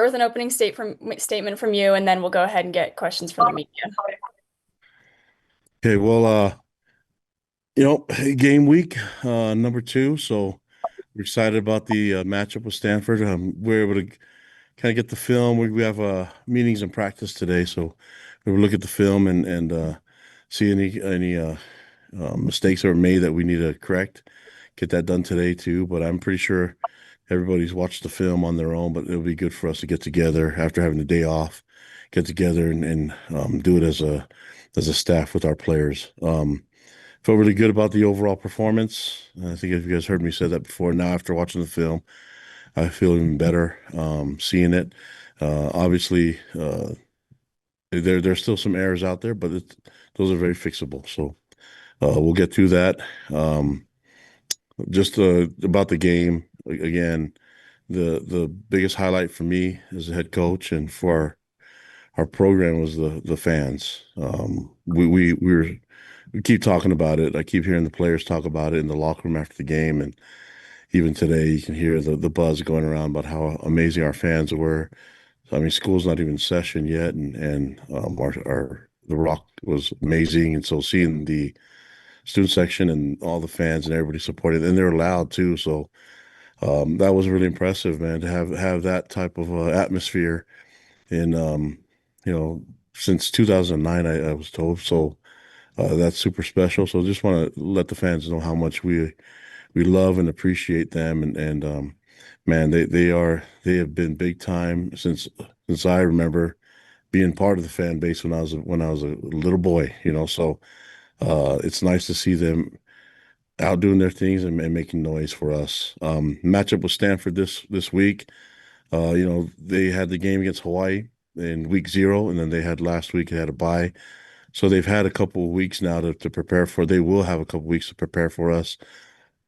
start with an opening statement from you, and then we'll go ahead and get questions from the media. Okay, well, game week number two, so we're excited about the matchup with Stanford. We're able to kind of get the film. We have meetings and practice today, so we will look at the film and see any mistakes that were made that we need to correct. Get that done today too. But I'm pretty sure everybody's watched the film on their own. But it'll be good for us to get together after having the day off, get together and do it as a staff with our players. Felt really good about the overall performance. I think if you guys heard me say that before, now after watching the film, I feel even better seeing it. Obviously, there's still some errors out there, but those are very fixable. So we'll get through that. Um, just about the game again. The biggest highlight for me as a head coach and for our program was the fans. We keep talking about it. I keep hearing the players talk about it in the locker room after the game, and even today you can hear the buzz going around about how amazing our fans were. I mean, school's not even in session yet, and our the Rock was amazing, and so seeing the student section and all the fans and everybody supported, and they're loud too. So that was really impressive, man, to have that type of atmosphere in you know since 2009. I was told so. That's super special. So just want to let the fans know how much we love and appreciate them, and man, they have been big time since I remember being part of the fan base when I was a little boy. So it's nice to see them out doing their things and making noise for us. Matchup with Stanford this week. They had the game against Hawaii in week 0, and then they had last week they had a bye. So they've had a couple of weeks now to prepare for. They will have a couple of weeks to prepare for us.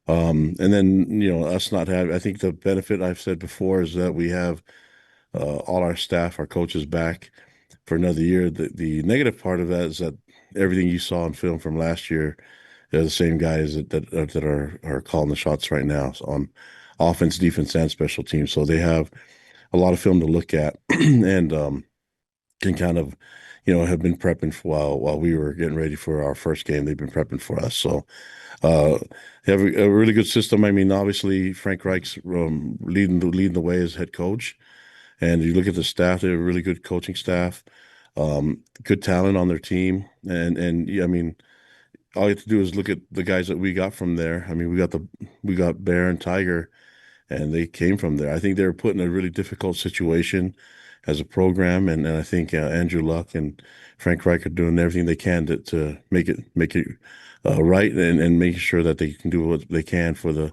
And then, us not having, I think the benefit I've said before is that we have all our staff, our coaches back for another year. The negative part of that is that everything you saw in film from last year are the same guys that are calling the shots right now, so on offense, defense, and special teams. So they have a lot of film to look at and can kind of, have been prepping for while we were getting ready for our first game. They've been prepping for us. So uh, they have a really good system. I mean, obviously Frank Reich's leading the way as head coach, and you look at the staff; they have a really good coaching staff, good talent on their team, and yeah, I mean, all you have to do is look at the guys that we got from there. I mean, we got Bear and Tiger, and they came from there. I think they were put in a really difficult situation as a program, and I think Andrew Luck and Frank Reich are doing everything they can to make it right and making sure that they can do what they can for the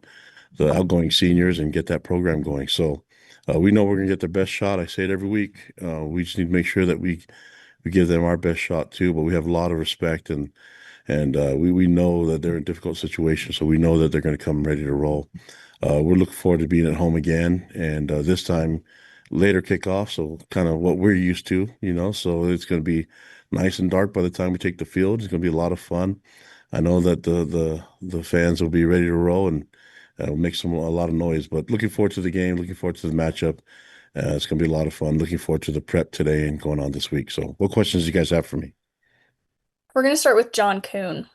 outgoing seniors and get that program going. So we know we're going to get their best shot. I say it every week. We just need to make sure that we give them our best shot too. But we have a lot of respect and we know that they're in difficult situations, so we know that they're going to come ready to roll. We're looking forward to being at home again, and this time later kickoff, so kind of what we're used to. So it's going to be nice and dark by the time we take the field. It's going to be a lot of fun. I know that the fans will be ready to roll and make a lot of noise. But looking forward to the game, looking forward to the matchup. It's going to be a lot of fun. Looking forward to the prep today and going on this week. So, what questions do you guys have for me? We're going to start with John Kuhn.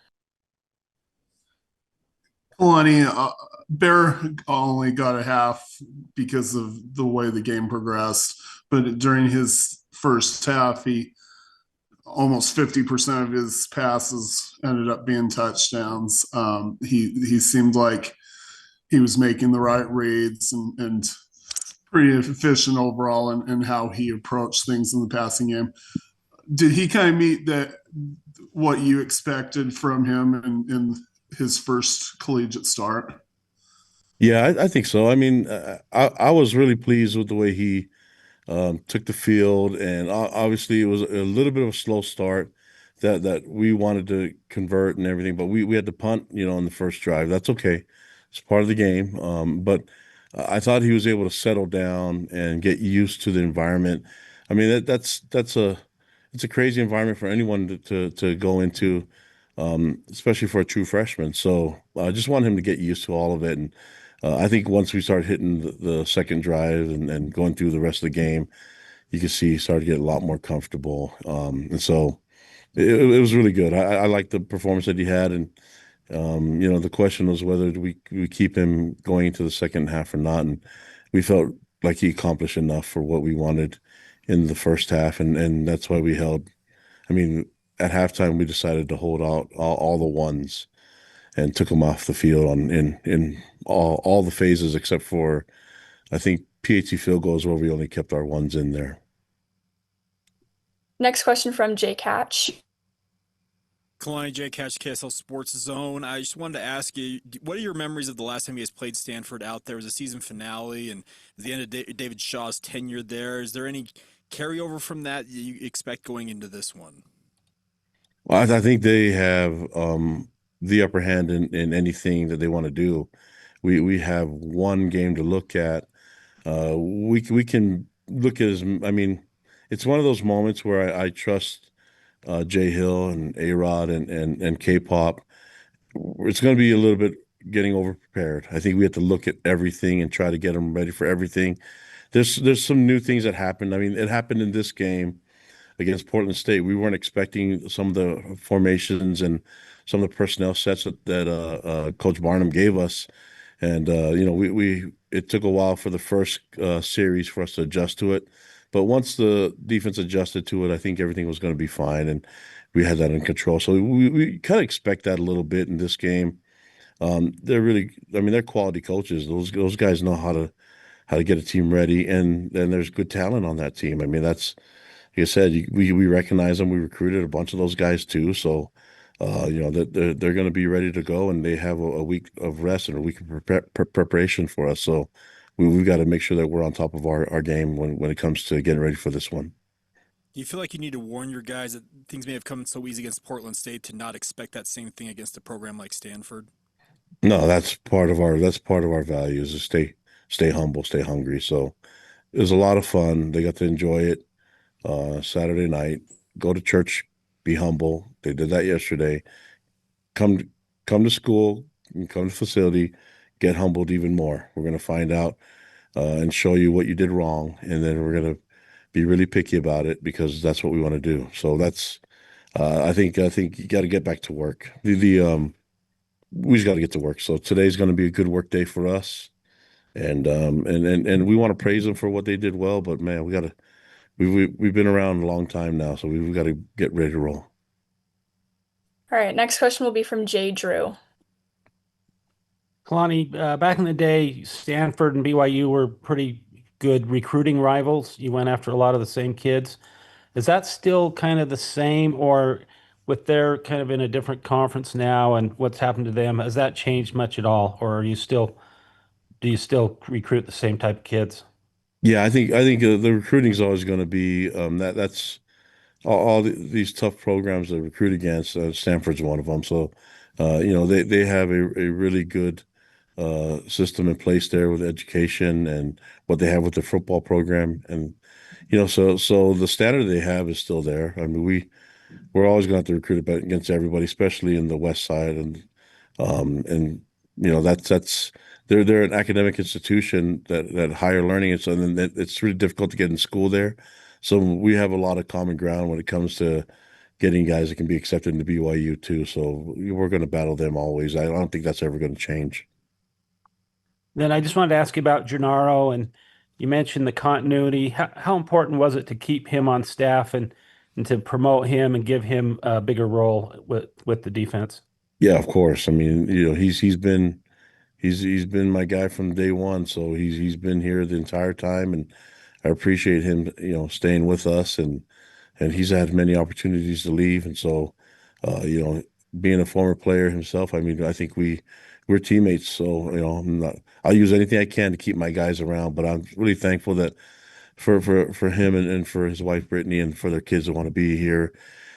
Kalani, Bear only got a half because of the way the game progressed. But during his first half, he almost 50% of his passes ended up being touchdowns. He seemed like he was making the right reads and pretty efficient overall in how he approached things in the passing game. Did he kind of meet that what you expected from him in his first collegiate start? Yeah, I think so. I mean, I was really pleased with the way he took the field, and obviously it was a little bit of a slow start that we wanted to convert and everything, but we had to punt, on the first drive. That's okay. It's part of the game. But I thought he was able to settle down and get used to the environment. I mean, that's a it's a crazy environment for anyone to go into, especially for a true freshman. So I just want him to get used to all of it, and I think once we start hitting the second drive and going through the rest of the game, you can see he started to get a lot more comfortable. And so it was really good. I like the performance that he had, and the question was whether we keep him going into the second half or not, and we felt like he accomplished enough for what we wanted in the first half, and that's why we held. I mean, at halftime we decided to hold out all the ones and took him off the field in all the phases except for I think PAT field goals where we only kept our ones in there. Next question from Jay Catch. Kalani J. Catch, KSL Sports Zone. I just wanted to ask you, what are your memories of the last time you guys played Stanford out there? It was a season finale and the end of David Shaw's tenure there. Is there any carryover from that you expect going into this one? Well, I think they have the upper hand in anything that they want to do. We have one game to look at. We can look at as I mean, it's one of those moments where I trust Jay Hill and A Rod and K Pop. It's going to be a little bit getting over prepared. I think we have to look at everything and try to get them ready for everything. There's some new things that happened. I mean, it happened in this game against Portland State. We weren't expecting some of the formations and some of the personnel sets that Coach Barnum gave us, and we it took a while for the first series for us to adjust to it, but once the defense adjusted to it, I think everything was going to be fine, and we had that in control. So we kind of expect that a little bit in this game. They're really, I mean, they're quality coaches. Those guys know how to get a team ready, and there's good talent on that team. I mean, that's like I said, we recognize them. We recruited a bunch of those guys too, so that they're going to be ready to go, and they have a week of rest and a week of preparation for us. So we've got to make sure that we're on top of our game when it comes to getting ready for this one. Do you feel like you need to warn your guys that things may have come so easy against Portland State to not expect that same thing against a program like Stanford? No, that's part of our values is stay humble, stay hungry. So it was a lot of fun. They got to enjoy it Saturday night. Go to church, be humble. They did that yesterday. Come come to school, come to facility, get humbled even more. We're going to find out and show you what you did wrong, and then we're going to be really picky about it because that's what we want to do. So that's I think you got to get back to work. The we just got to get to work. So today's going to be a good work day for us, and we want to praise them for what they did well. But man, we've been around a long time now, so we've got to get ready to roll. All right, next question will be from Jay Drew. Kalani, back in the day, Stanford and BYU were pretty good recruiting rivals. You went after a lot of the same kids. Is that still kind of the same, or with their kind of in a different conference now and what's happened to them, has that changed much at all, or do you still recruit the same type of kids? Yeah, I think the recruiting is always going to be that's all these tough programs to recruit against. Stanford's one of them. So, they have a really good system in place there with education and what they have with the football program, and so the standard they have is still there. I mean, we're always going to have to recruit against everybody, especially in the West Side, and that's they're an academic institution that higher learning, and so then it's really difficult to get in school there. So we have a lot of common ground when it comes to getting guys that can be accepted into BYU too. So we're going to battle them always. I don't think that's ever going to change. Then I just wanted to ask you about Gennaro, and you mentioned the continuity. How important was it to keep him on staff and to promote him and give him a bigger role with the defense? Yeah, of course. I mean, he's been my guy from day one. So he's been here the entire time, and I appreciate him, staying with us, and he's had many opportunities to leave, and so, uh, you know, being a former player himself, I mean, I think we're teammates. So I'll use anything I can to keep my guys around. But I'm really thankful that for him and for his wife Brittany and for their kids that want to be here,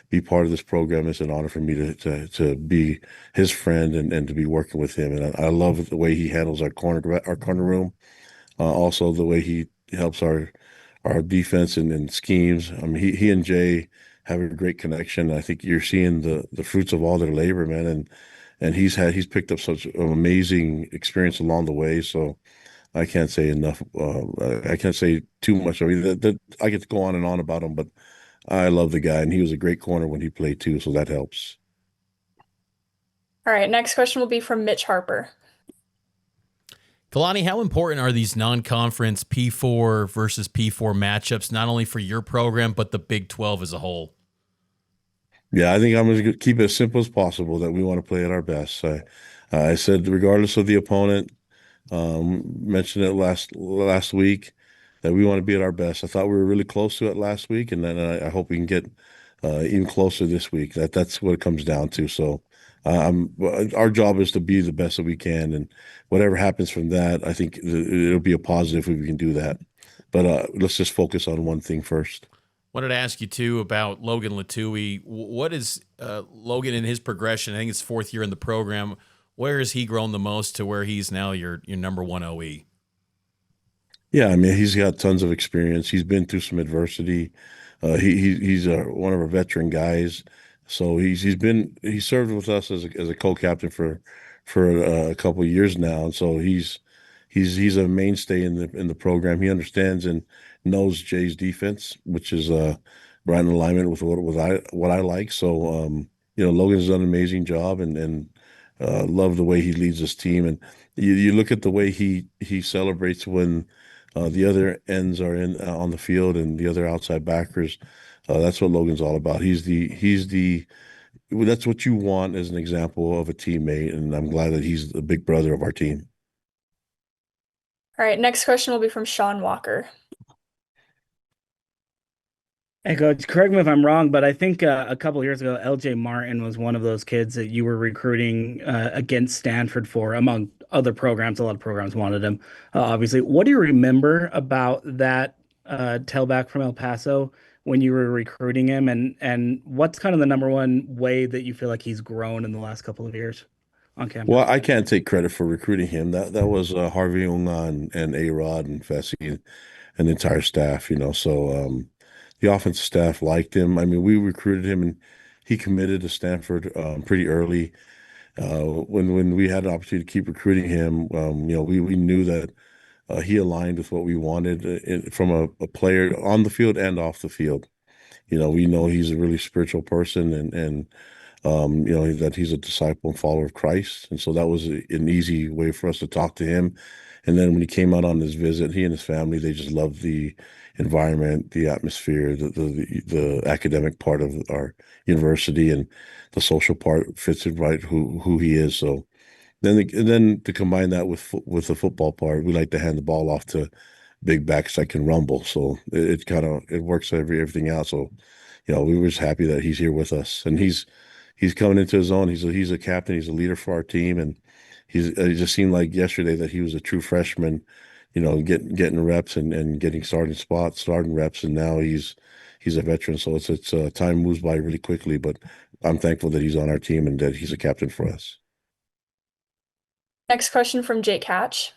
be part of this program. It's an honor for me to be his friend and to be working with him. And I love the way he handles our corner room. Also, the way he helps our defense and schemes. I mean, he and Jay have a great connection. I think you're seeing the fruits of all their labor, man. and he's picked up such an amazing experience along the way. So I can't say enough. I can't say too much. I mean, I get to go on and on about him, but I love the guy, and he was a great corner when he played too, so that helps. All right, next question will be from Mitch Harper. Kalani, how important are these non-conference P4 versus P4 matchups, not only for your program, but the Big 12 as a whole? Yeah, I think I'm going to keep it as simple as possible that we want to play at our best. I said, regardless of the opponent, mentioned it last week that we want to be at our best. I thought we were really close to it last week, and then I hope we can get even closer this week. That's what it comes down to. So, our job is to be the best that we can, and whatever happens from that, I think it'll be a positive if we can do that. But let's just focus on one thing first. Wanted to ask you too about Logan Latui. What is Logan in his progression? I think it's 4th year in the program. Where has he grown the most to where he's now your number one OE? Yeah, I mean, he's got tons of experience. He's been through some adversity. He's one of our veteran guys. So he served with us as a co-captain for a couple of years now, and so he's a mainstay in the program. He understands and knows Jay's defense, which is right in alignment with what I like. So Logan's done an amazing job, and love the way he leads his team. And you look at the way he celebrates when the other ends are in on the field and the other outside backers. That's what Logan's all about. That's what you want as an example of a teammate, and I'm glad that he's the big brother of our team. All right, next question will be from Sean Walker. Hey, Coach, correct me if I'm wrong, but I think a couple of years ago, LJ Martin was one of those kids that you were recruiting against Stanford for, among other programs. A lot of programs wanted him, obviously. What do you remember about that tailback from El Paso when you were recruiting him? And what's kind of the number one way that you feel like he's grown in the last couple of years on campus? Well, I can't take credit for recruiting him. That was Harvey Unga and A-Rod and Fessy and the entire staff, So the offensive staff liked him. I mean, we recruited him, and he committed to Stanford pretty early. When we had an opportunity to keep recruiting him, we knew that he aligned with what we wanted from a player on the field and off the field. We know he's a really spiritual person, and that he's a disciple and follower of Christ. And so that was an easy way for us to talk to him. And then when he came out on his visit, he and his family, they just loved the environment, the atmosphere, the academic part of our university, and the social part fits it right who he is. So then to combine that with the football part, we like to hand the ball off to big backs that can rumble. So it works everything out. So we were just happy that he's here with us, and he's coming into his own. He's a captain. He's a leader for our team, and it just seemed like yesterday that he was a true freshman, getting reps and getting starting reps, and now he's a veteran. So it's time moves by really quickly, but I'm thankful that he's on our team and that he's a captain for us. Next question from Jake Hatch.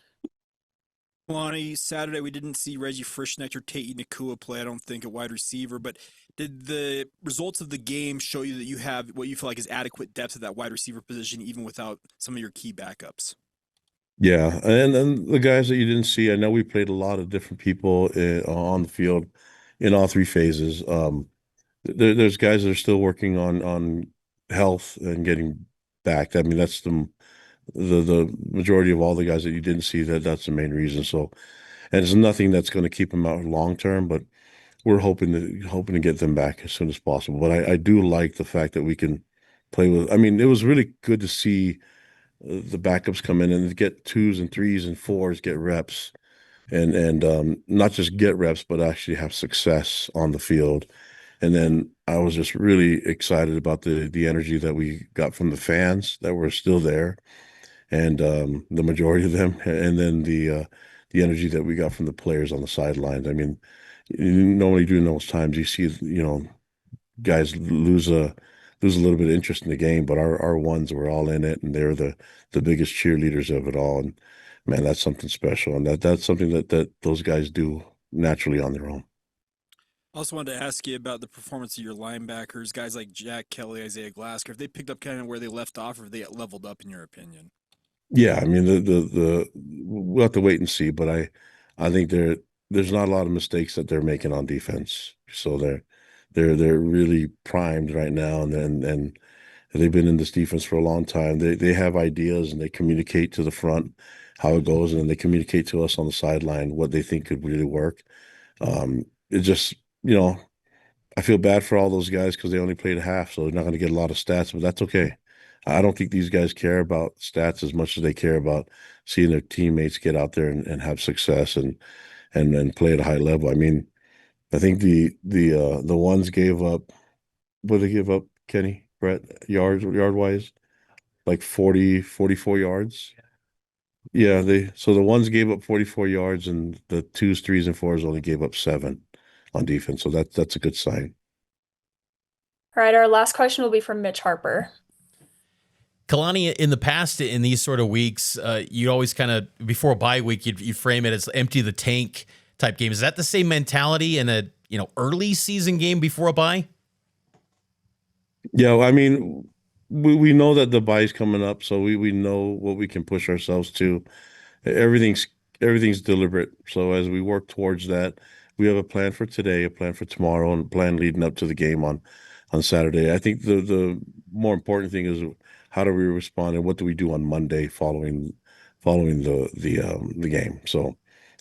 Kalani, Saturday we didn't see Reggie Frischnecht or Tate Nakua play, I don't think, at wide receiver, but did the results of the game show you that you have what you feel like is adequate depth at that wide receiver position, even without some of your key backups? Yeah, and then the guys that you didn't see, I know we played a lot of different people on the field in all three phases. There's guys that are still working on health and getting back. I mean, that's the majority of all the guys that you didn't see. That's the main reason. So, and it's nothing that's going to keep them out long term, but we're hoping to get them back as soon as possible. But I do like the fact that we can play with. I mean, it was really good to see the backups come in and get 2s and 3s and 4s get reps, and not just get reps, but actually have success on the field. And then I was just really excited about the energy that we got from the fans that were still there, and the majority of them, and then the energy that we got from the players on the sidelines. I mean, normally during those times you see guys lose a little bit of interest in the game, but our ones were all in it, and they're the biggest cheerleaders of it all. And man, that's something special, and that's something that those guys do naturally on their own. I also wanted to ask you about the performance of your linebackers, guys like Jack Kelly, Isaiah Glasker. Have they picked up kind of where they left off, or have they leveled up in your opinion? Yeah, I mean the we'll have to wait and see, but I think there's not a lot of mistakes that they're making on defense. So they're really primed right now, and they've been in this defense for a long time. They have ideas and they communicate to the front how it goes, and then they communicate to us on the sideline what they think could really work. It just, you know, I feel bad for all those guys because they only played a half, so they're not going to get a lot of stats, but that's okay. I don't think these guys care about stats as much as they care about seeing their teammates get out there and have success and play at a high level. I mean, I think the ones gave up, what did they give up, Kenny, Brett, yard wise, like 44 yards. Yeah, so the ones gave up 44 yards and the twos, threes, and fours only gave up 7 on defense. So that's a good sign. All right, our last question will be from Mitch Harper. Kalani, in the past, in these sort of weeks, you always kind of, before a bye week, you frame it as empty the tank type game. Is that the same mentality in a early season game before a bye? Yeah, I mean, we know that the bye's coming up, so we know what we can push ourselves to. Everything's everything's deliberate. So as we work towards that, we have a plan for today, a plan for tomorrow, and a plan leading up to the game on Saturday. I think the more important thing is how do we respond and what do we do on Monday following the game. So,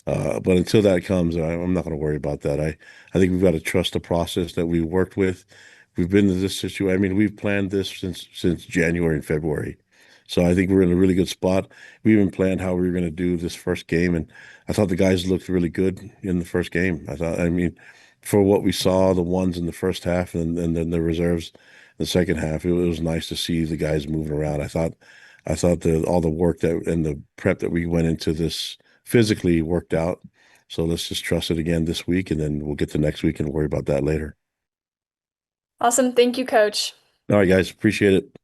but until that comes, I'm not going to worry about that. I think we've got to trust the process that we worked with. We've been in this situation. I mean, we've planned this since January and February. So I think we're in a really good spot. We even planned how we were going to do this first game, and I thought the guys looked really good in the first game. I mean, for what we saw, the ones in the first half and then the reserves in the second half, it was nice to see the guys moving around. I thought all the work that and the prep that we went into this physically worked out. So let's just trust it again this week, and then we'll get to next week and worry about that later. Awesome. Thank you, Coach. All right, guys, appreciate it.